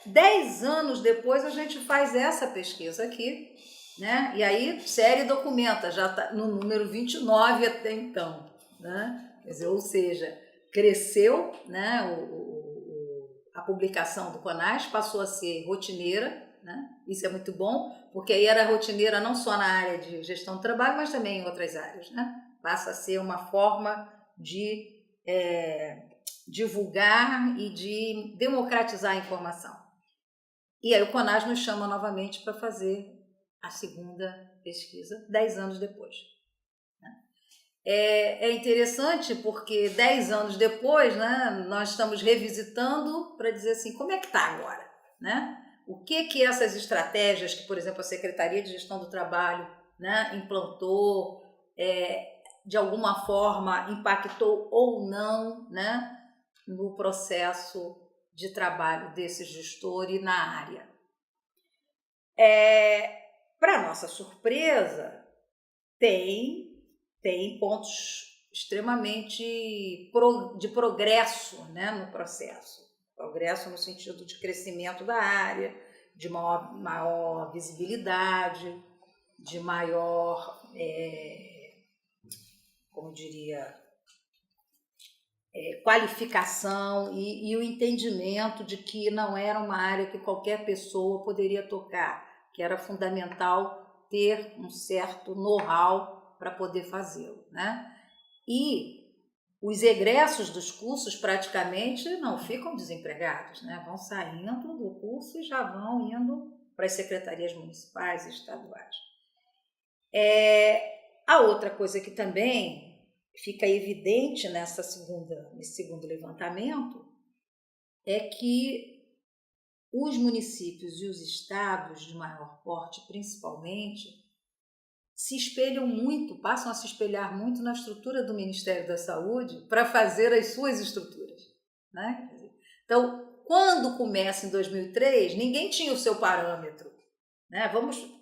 10 anos depois a gente faz essa pesquisa aqui, né? E aí, série documenta, já está no número 29 até então, né? Quer dizer, ou seja, cresceu, né? A publicação do CONAS passou a ser rotineira, né? Isso é muito bom, porque aí era rotineira não só na área de gestão do trabalho, mas também em outras áreas, né? Passa a ser uma forma de divulgar e de democratizar a informação. E aí o CONAS nos chama novamente para fazer a segunda pesquisa, 10 anos depois. É interessante porque 10 anos depois, né, nós estamos revisitando para dizer assim, como é que está agora? Né? O que essas estratégias que, por exemplo, a Secretaria de Gestão do Trabalho, né, implantou, de alguma forma impactou ou não, né, no processo de trabalho desse gestor e na área. Para nossa surpresa, tem pontos extremamente de progresso, né, no processo. Progresso no sentido de crescimento da área, de maior visibilidade, de maior, como diria, qualificação e o entendimento de que não era uma área que qualquer pessoa poderia tocar, que era fundamental ter um certo know-how para poder fazê-lo, né? E os egressos dos cursos praticamente não ficam desempregados, né? Vão saindo do curso e já vão indo para as secretarias municipais e estaduais. A outra coisa que também fica evidente nesse segundo levantamento é que os municípios e os estados de maior porte, principalmente, se espelham muito, passam a se espelhar muito na estrutura do Ministério da Saúde para fazer as suas estruturas, né? Então, quando começa em 2003, ninguém tinha o seu parâmetro, né?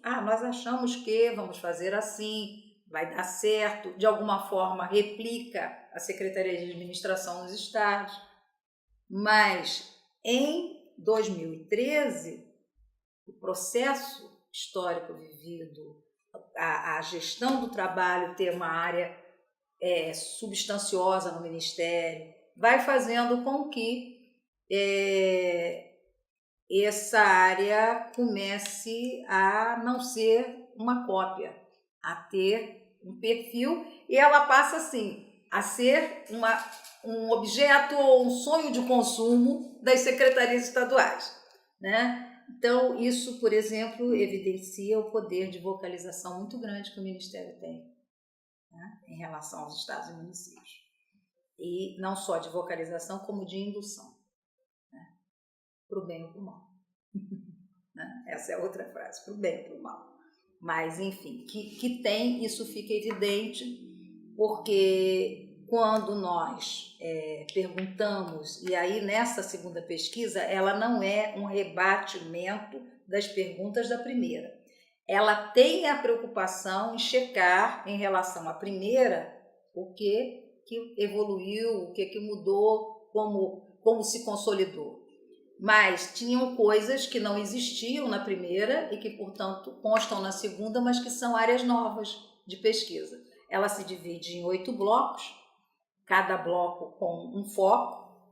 Nós achamos que vamos fazer assim, vai dar certo, de alguma forma replica a Secretaria de Administração nos estados, mas em 2013, o processo histórico vivido, a gestão do trabalho ter uma área substanciosa no Ministério, vai fazendo com que essa área comece a não ser uma cópia, a ter um perfil, e ela passa assim a ser um objeto ou um sonho de consumo das secretarias estaduais, né? Então, isso, por exemplo, evidencia o poder de vocalização muito grande que o Ministério tem, né, em relação aos estados e municípios. E não só de vocalização, como de indução, né, para o bem ou para o mal. Né? Essa é outra frase, para o bem ou para o mal. Mas, enfim, que tem, isso fica evidente, porque quando nós perguntamos, e aí nessa segunda pesquisa, ela não é um rebatimento das perguntas da primeira. Ela tem a preocupação em checar, em relação à primeira, o que evoluiu, o que mudou, como se consolidou. Mas tinham coisas que não existiam na primeira e que, portanto, constam na segunda, mas que são áreas novas de pesquisa. Ela se divide em 8 blocos, cada bloco com um foco,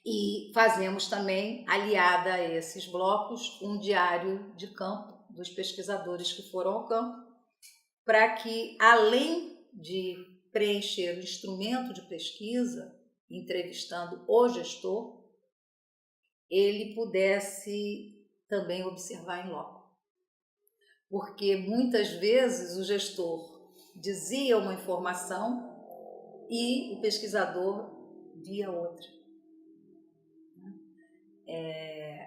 e fazemos também, aliada a esses blocos, um diário de campo dos pesquisadores que foram ao campo, para que, além de preencher o instrumento de pesquisa, entrevistando o gestor, ele pudesse também observar em loco. Porque muitas vezes o gestor dizia uma informação e o pesquisador via outra.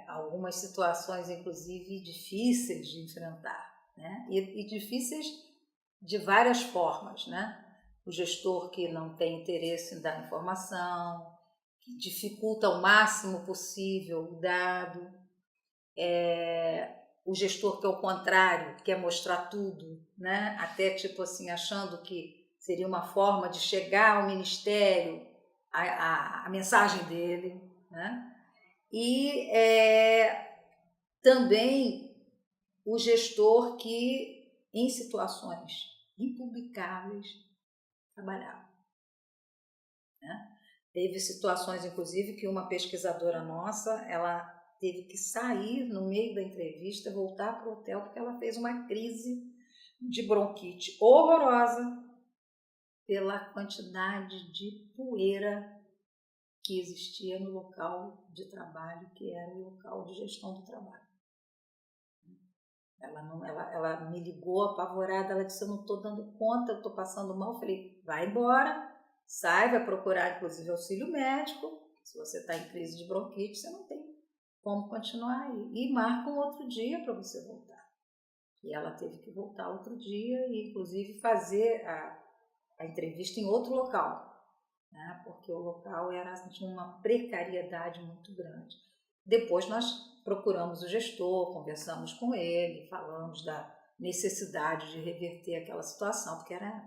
Algumas situações, inclusive, difíceis de enfrentar, né? E difíceis de várias formas, né? O gestor que não tem interesse em dar informação, que dificulta o máximo possível o dado, o gestor que, ao contrário, quer mostrar tudo, né? Até tipo assim, achando que seria uma forma de chegar ao Ministério a mensagem dele, né? e também o gestor que, em situações impublicáveis, trabalhava, né? Teve situações, inclusive, que uma pesquisadora nossa, ela teve que sair no meio da entrevista, voltar para o hotel, porque ela fez uma crise de bronquite horrorosa pela quantidade de poeira que existia no local de trabalho, que era o local de gestão do trabalho. Ela me ligou apavorada, ela disse, eu não estou dando conta, eu estou passando mal. Eu falei, vai embora, sai, vai procurar inclusive auxílio médico. Se você está em crise de bronquite, você não tem como continuar aí. E marca um outro dia para você voltar. E ela teve que voltar outro dia e inclusive fazer a entrevista em outro local, né? Porque o local era de uma precariedade muito grande. Depois nós procuramos o gestor, conversamos com ele, falamos da necessidade de reverter aquela situação, porque era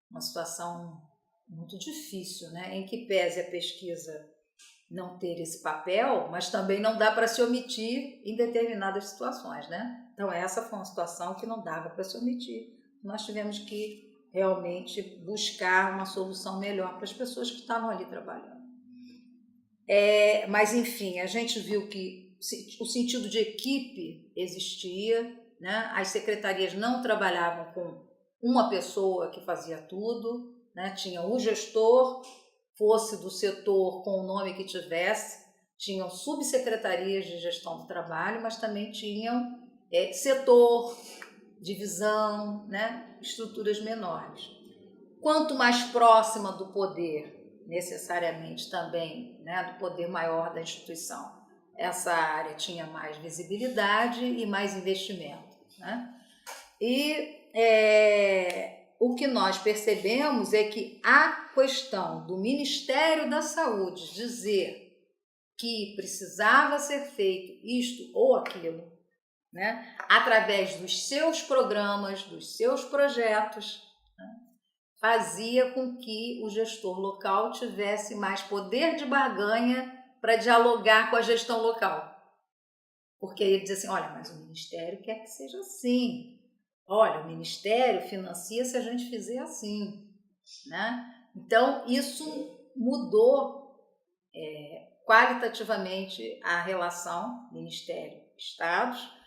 uma situação muito difícil, né? Em que pese a pesquisa não ter esse papel, mas também não dá para se omitir em determinadas situações, né? Então essa foi uma situação que não dava para se omitir. Nós tivemos que realmente buscar uma solução melhor para as pessoas que estavam ali trabalhando. Mas, enfim, a gente viu que o sentido de equipe existia, né? As secretarias não trabalhavam com uma pessoa que fazia tudo, né? Tinha o gestor, fosse do setor com o nome que tivesse, tinham subsecretarias de gestão do trabalho, mas também tinham setor, divisão, né? Estruturas menores. Quanto mais próxima do poder, necessariamente também, né, do poder maior da instituição, essa área tinha mais visibilidade e mais investimento, né? E o que nós percebemos é que a questão do Ministério da Saúde dizer que precisava ser feito isto ou aquilo, né, através dos seus programas, dos seus projetos, fazia com que o gestor local tivesse mais poder de barganha para dialogar com a gestão local. Porque ele dizia assim, olha, mas o Ministério quer que seja assim. Olha, o Ministério financia se a gente fizer assim, né? Então, isso mudou qualitativamente a relação Ministério-Estados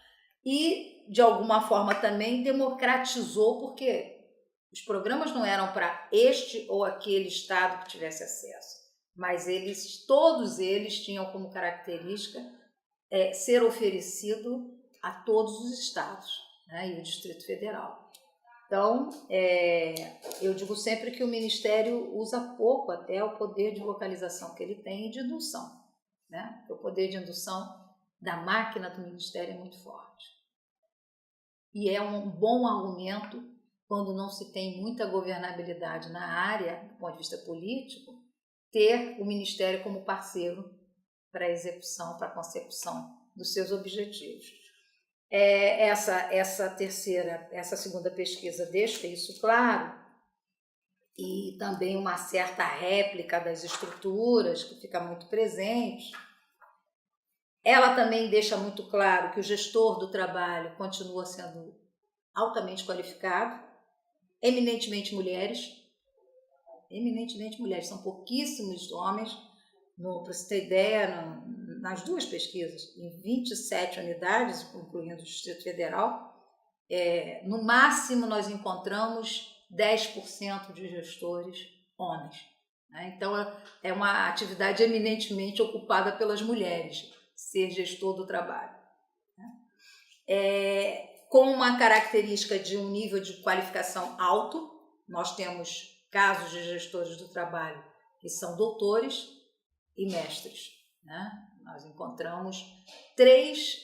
e, de alguma forma, também democratizou, porque os programas não eram para este ou aquele estado que tivesse acesso, mas todos eles tinham como característica ser oferecido a todos os estados, né, e o Distrito Federal. Então, eu digo sempre que o Ministério usa pouco até o poder de localização que ele tem e de indução, né? O poder de indução da máquina do Ministério é muito forte. E é um bom argumento quando não se tem muita governabilidade na área, do ponto de vista político, ter o Ministério como parceiro para a execução, para a consecução dos seus objetivos. Essa segunda pesquisa deixa isso claro, e também uma certa réplica das estruturas, que fica muito presente. Ela também deixa muito claro que o gestor do trabalho continua sendo altamente qualificado, eminentemente mulheres, são pouquíssimos homens, para você ter ideia, nas duas pesquisas, em 27 unidades, incluindo o Distrito Federal, no máximo nós encontramos 10% de gestores homens, né? Então é uma atividade eminentemente ocupada pelas mulheres, ser gestor do trabalho, né? Com uma característica de um nível de qualificação alto. Nós temos casos de gestores do trabalho que são doutores e mestres, né? Nós encontramos 3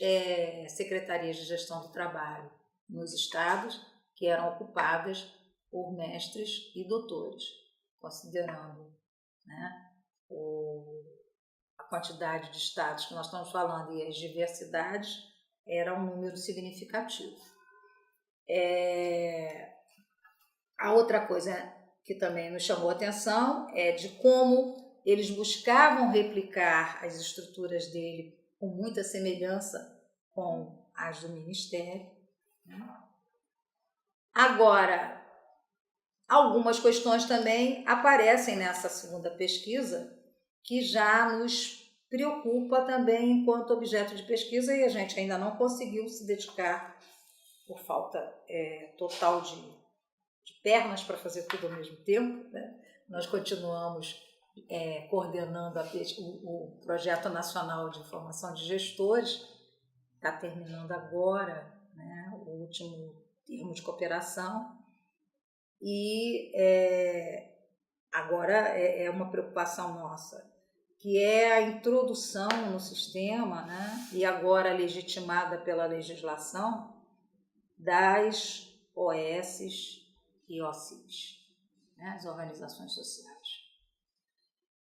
secretarias de gestão do trabalho nos estados que eram ocupadas por mestres e doutores, considerando, né, a quantidade de estados que nós estamos falando e as diversidades, era um número significativo. A outra coisa que também nos chamou a atenção é de como eles buscavam replicar as estruturas dele com muita semelhança com as do Ministério. Agora, algumas questões também aparecem nessa segunda pesquisa que já nos preocupa também enquanto objeto de pesquisa e a gente ainda não conseguiu se dedicar por falta total de pernas para fazer tudo ao mesmo tempo, né? Nós continuamos coordenando o Projeto Nacional de Formação de Gestores, está terminando agora, né, o último termo de cooperação, e agora é uma preocupação nossa, que é a introdução no sistema, né, e agora legitimada pela legislação, das OS e OCIPs, né, as organizações sociais.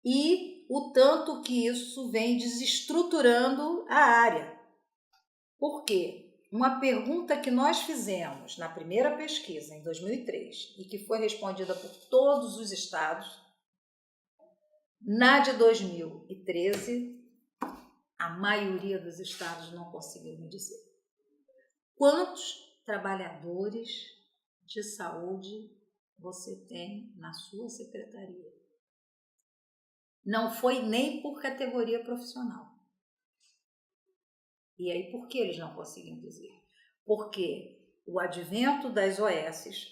E o tanto que isso vem desestruturando a área. Por quê? Uma pergunta que nós fizemos na primeira pesquisa, em 2003, e que foi respondida por todos os estados, na de 2013, a maioria dos estados não conseguiu me dizer. Quantos trabalhadores de saúde você tem na sua secretaria? Não foi nem por categoria profissional. E aí, por que eles não conseguiam dizer? Porque o advento das OS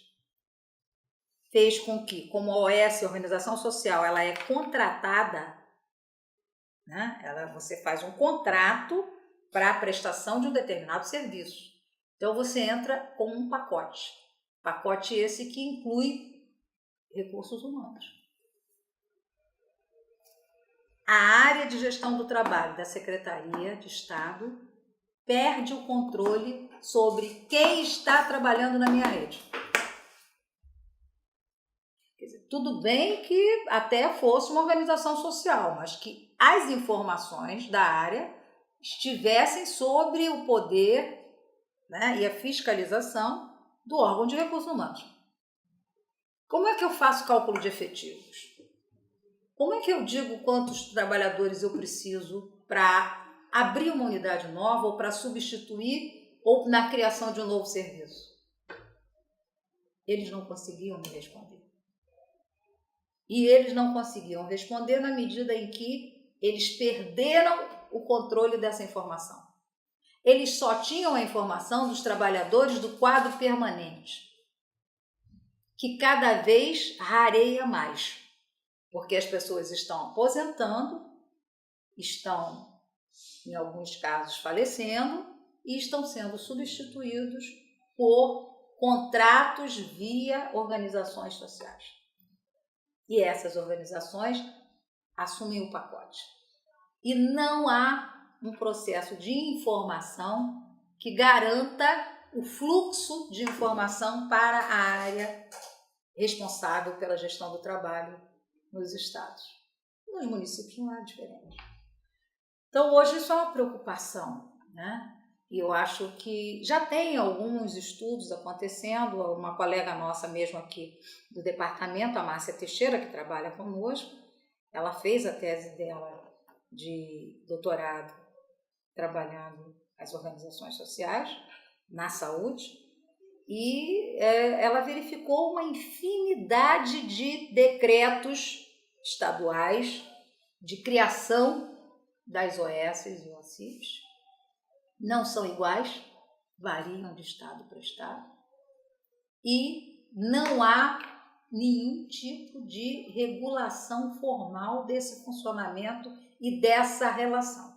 fez com que, como a OS, a organização social, ela é contratada, né? Você faz um contrato para a prestação de um determinado serviço. Então, você entra com um pacote. Pacote esse que inclui recursos humanos. A área de gestão do trabalho da Secretaria de Estado perde o controle sobre quem está trabalhando na minha rede. Quer dizer, tudo bem que até fosse uma organização social, mas que as informações da área estivessem sobre o poder, né, e a fiscalização do órgão de recursos humanos. Como é que eu faço cálculo de efetivos? Como é que eu digo quantos trabalhadores eu preciso para abrir uma unidade nova ou para substituir ou na criação de um novo serviço? Eles não conseguiam me responder. E eles não conseguiam responder na medida em que eles perderam o controle dessa informação. Eles só tinham a informação dos trabalhadores do quadro permanente, que cada vez rareia mais, porque as pessoas estão aposentando, estão, em alguns casos, falecendo e estão sendo substituídos por contratos via organizações sociais. E essas organizações assumem o pacote. E não há um processo de informação que garanta o fluxo de informação para a área responsável pela gestão do trabalho nos estados. Nos municípios não é diferente. Então, hoje isso é uma preocupação, né? E eu acho que já tem alguns estudos acontecendo, uma colega nossa mesmo aqui do departamento, a Márcia Teixeira, que trabalha conosco, ela fez a tese dela de doutorado trabalhando as organizações sociais na saúde e ela verificou uma infinidade de decretos estaduais de criação das OS e OCIPs. Não são iguais, variam de estado para estado, e não há nenhum tipo de regulação formal desse funcionamento e dessa relação.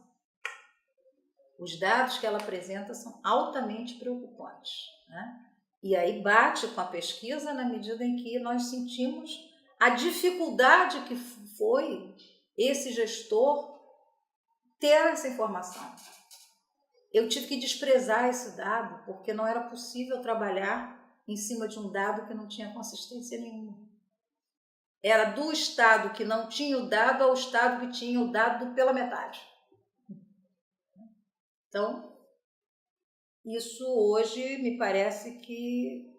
Os dados que ela apresenta são altamente preocupantes, né? E aí bate com a pesquisa na medida em que nós sentimos a dificuldade que foi esse gestor ter essa informação. Eu tive que desprezar esse dado, porque não era possível trabalhar em cima de um dado que não tinha consistência nenhuma. Era do estado que não tinha o dado ao estado que tinha o dado pela metade. Então, isso hoje me parece que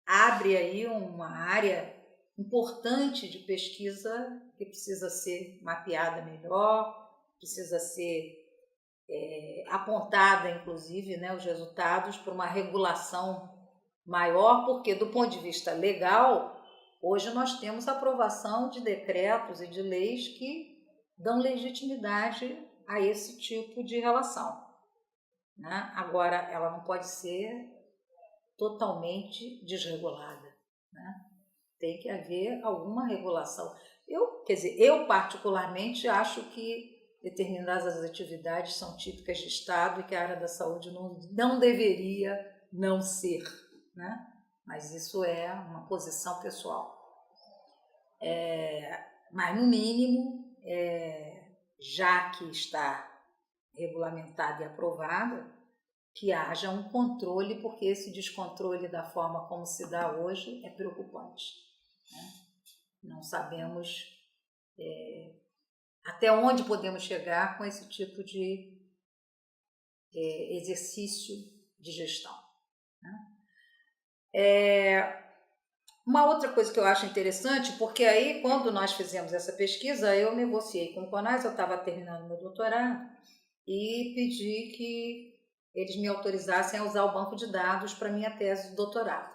abre aí uma área importante de pesquisa que precisa ser mapeada melhor, precisa ser apontada, inclusive, né, os resultados para uma regulação maior, porque do ponto de vista legal, hoje nós temos a aprovação de decretos e de leis que dão legitimidade a esse tipo de relação, né? Agora, ela não pode ser totalmente desregulada, né? Tem que haver alguma regulação. Eu particularmente acho que determinadas atividades são típicas de Estado e que a área da saúde não deveria não ser, né? Mas isso é uma posição pessoal. Mas, no mínimo, já que está regulamentada e aprovada, que haja um controle, porque esse descontrole da forma como se dá hoje é preocupante, né? Não sabemos até onde podemos chegar com esse tipo de exercício de gestão, né? Uma outra coisa que eu acho interessante, porque aí quando nós fizemos essa pesquisa, eu negociei com o CONAS, eu estava terminando meu doutorado, e pedi que eles me autorizassem a usar o banco de dados para minha tese de doutorado.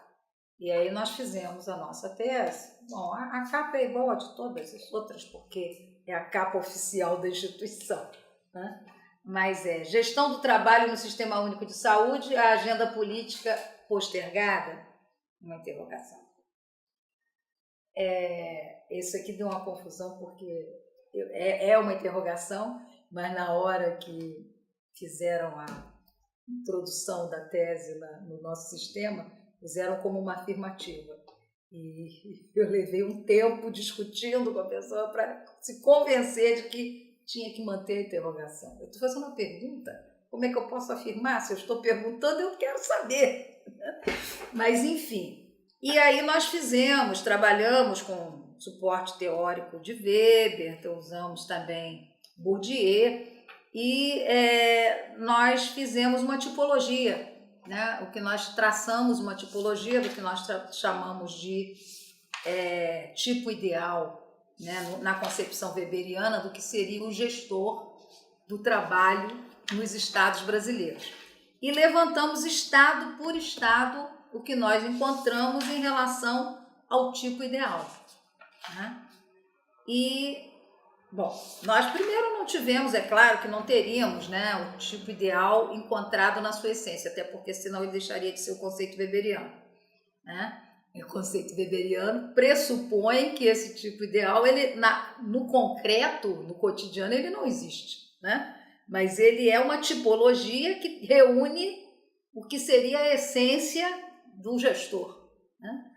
E aí nós fizemos a nossa tese. Bom, a capa é igual a de todas as outras, porque é a capa oficial da instituição, né? Mas gestão do trabalho no Sistema Único de Saúde, a agenda política postergada? Uma interrogação. Isso aqui deu uma confusão, porque é uma interrogação, mas na hora que fizeram a introdução da tese no nosso sistema, fizeram como uma afirmativa. E eu levei um tempo discutindo com a pessoa para se convencer de que tinha que manter a interrogação. Eu estou fazendo uma pergunta, como é que eu posso afirmar? Se eu estou perguntando, eu quero saber. Mas, enfim. E aí nós trabalhamos com suporte teórico de Weber, então usamos também Bourdieu, e nós fizemos uma tipologia, né? O que nós traçamos uma tipologia do que nós chamamos de tipo ideal, né? Na concepção weberiana do que seria o gestor do trabalho nos estados brasileiros. E levantamos estado por estado o que nós encontramos em relação ao tipo ideal, né? E, bom, nós primeiro não tivemos, é claro que não teríamos, né, o tipo ideal encontrado na sua essência, até porque senão ele deixaria de ser o conceito weberiano, né? O conceito weberiano pressupõe que esse tipo ideal, ele, no concreto, no cotidiano, ele não existe, né? Mas ele é uma tipologia que reúne o que seria a essência do gestor, né?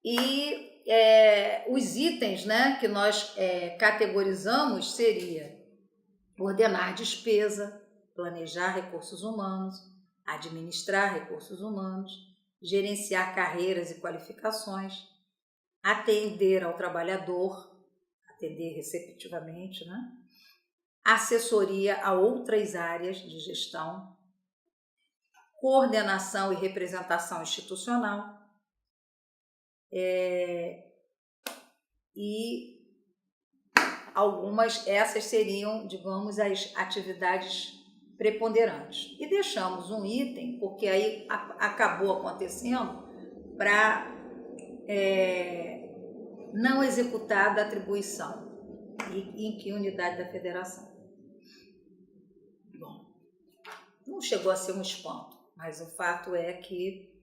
E os itens, né, que nós categorizamos seria ordenar despesa, planejar recursos humanos, administrar recursos humanos, gerenciar carreiras e qualificações, atender ao trabalhador, atender receptivamente, né? Assessoria a outras áreas de gestão, coordenação e representação institucional, e essas seriam, digamos, as atividades preponderantes. E deixamos um item, porque aí acabou acontecendo, para não executar da atribuição. E em que unidade da federação? Bom, não chegou a ser um espanto, mas o fato é que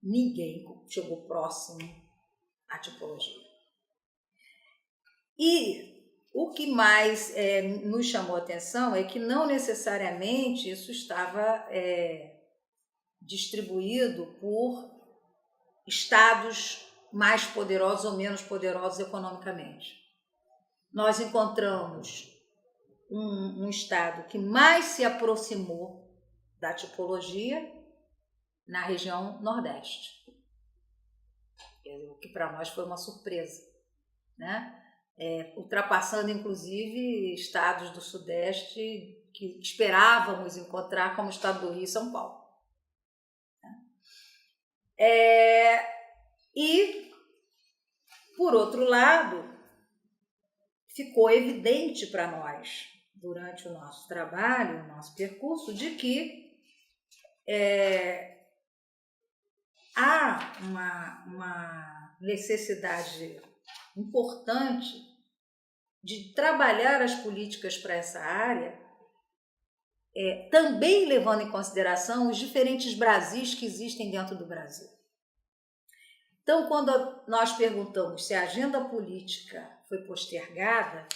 ninguém chegou próximo à tipologia. E o que mais nos chamou a atenção é que não necessariamente isso estava distribuído por estados mais poderosos ou menos poderosos economicamente. Nós encontramos um estado que mais se aproximou da tipologia na região Nordeste, o que para nós foi uma surpresa, né? Ultrapassando inclusive estados do Sudeste que esperávamos encontrar, como o estado do Rio e São Paulo. E, por outro lado, ficou evidente para nós, durante o nosso trabalho, o nosso percurso, de que há uma necessidade importante de trabalhar as políticas para essa área, também levando em consideração os diferentes Brasis que existem dentro do Brasil. Então, quando nós perguntamos se a agenda política foi postergada,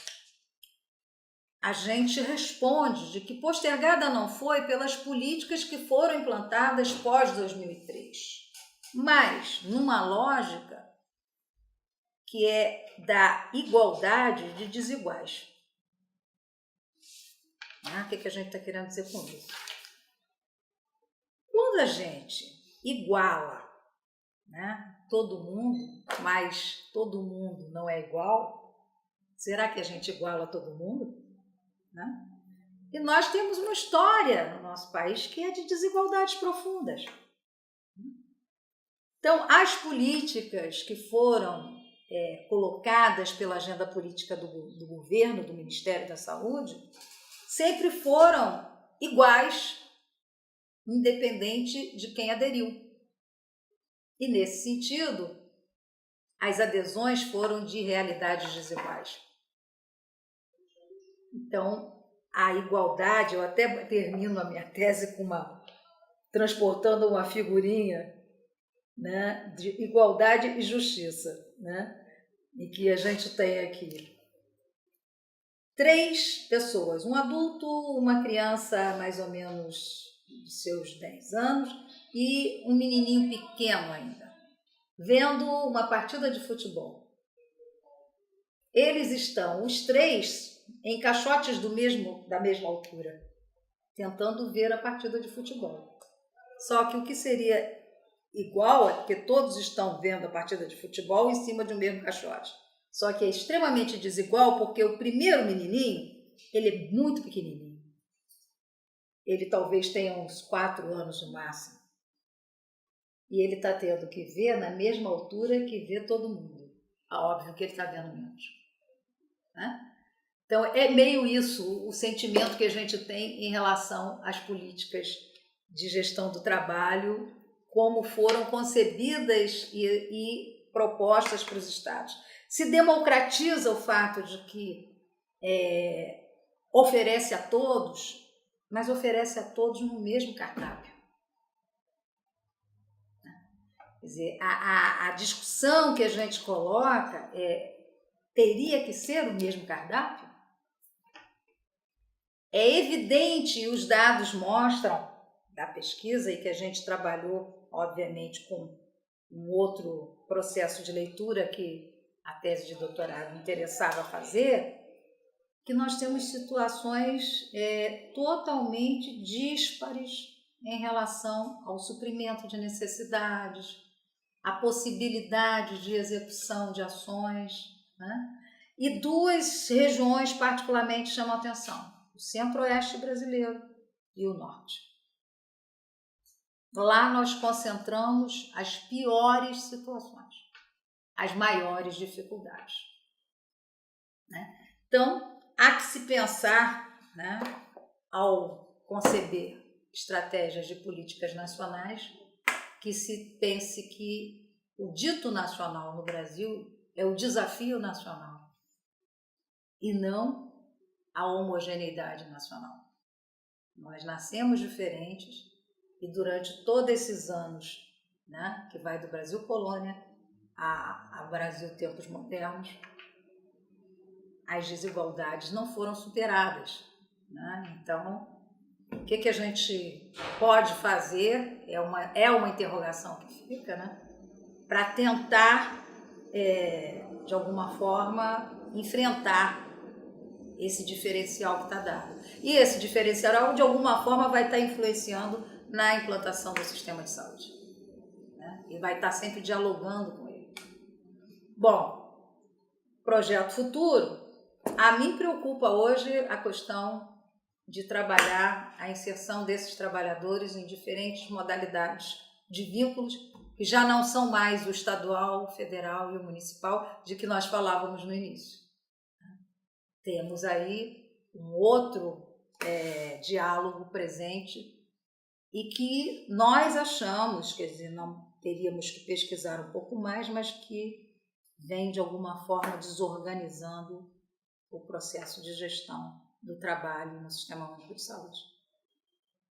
a gente responde de que postergada não foi pelas políticas que foram implantadas pós-2003, mas numa lógica que é da igualdade de desiguais. O que a gente está querendo dizer com isso? Quando a gente iguala, todo mundo, mas todo mundo não é igual, será que a gente iguala todo mundo? E nós temos uma história no nosso país que é de desigualdades profundas. Então, as políticas que foram colocadas pela agenda política do governo, do Ministério da Saúde, sempre foram iguais, independente de quem aderiu. E, nesse sentido, as adesões foram de realidades desiguais. Então, a igualdade, eu até termino a minha tese transportando uma figurinha, de igualdade e justiça, e que a gente tem aqui 3 pessoas, um adulto, uma criança mais ou menos de seus 10 anos e um menininho pequeno ainda, vendo uma partida de futebol. Eles estão, os 3, em caixotes da mesma altura, tentando ver a partida de futebol. Só que o que seria igual é porque todos estão vendo a partida de futebol em cima de um mesmo caixote. Só que é extremamente desigual porque o primeiro menininho, ele é muito pequenininho. Ele talvez tenha uns 4 anos no máximo. E ele está tendo que ver na mesma altura que vê todo mundo. Óbvio que ele está vendo menos. Então, é meio isso o sentimento que a gente tem em relação às políticas de gestão do trabalho, como foram concebidas e propostas para os estados. Se democratiza o fato de que oferece a todos, mas oferece a todos no mesmo cardápio. Quer dizer, a discussão que a gente coloca teria que ser o mesmo cardápio? É evidente, e os dados mostram, da pesquisa, e que a gente trabalhou, obviamente, com um outro processo de leitura que a tese de doutorado me interessava fazer, que nós temos situações totalmente díspares em relação ao suprimento de necessidades, a possibilidade de execução de ações, E 2 regiões particularmente chamam a atenção: o centro-oeste brasileiro e o norte. Lá nós concentramos as piores situações, as maiores dificuldades. Então, há que se pensar, ao conceber estratégias de políticas nacionais, que se pense que o dito nacional no Brasil é o desafio nacional e não a homogeneidade nacional. Nós nascemos diferentes e durante todos esses anos, que vai do Brasil colônia a Brasil tempos modernos, as desigualdades não foram superadas. Então, o que a gente pode fazer é uma interrogação que fica, para tentar, de alguma forma, enfrentar esse diferencial que está dado. E esse diferencial, de alguma forma, vai estar influenciando na implantação do sistema de saúde. E vai estar sempre dialogando com ele. Bom, projeto futuro, a mim preocupa hoje a questão de trabalhar a inserção desses trabalhadores em diferentes modalidades de vínculos, que já não são mais o estadual, o federal e o municipal, de que nós falávamos no início. Temos aí um outro diálogo presente e que nós achamos, quer dizer, não teríamos que pesquisar um pouco mais, mas que vem de alguma forma desorganizando o processo de gestão do trabalho no Sistema Único de Saúde.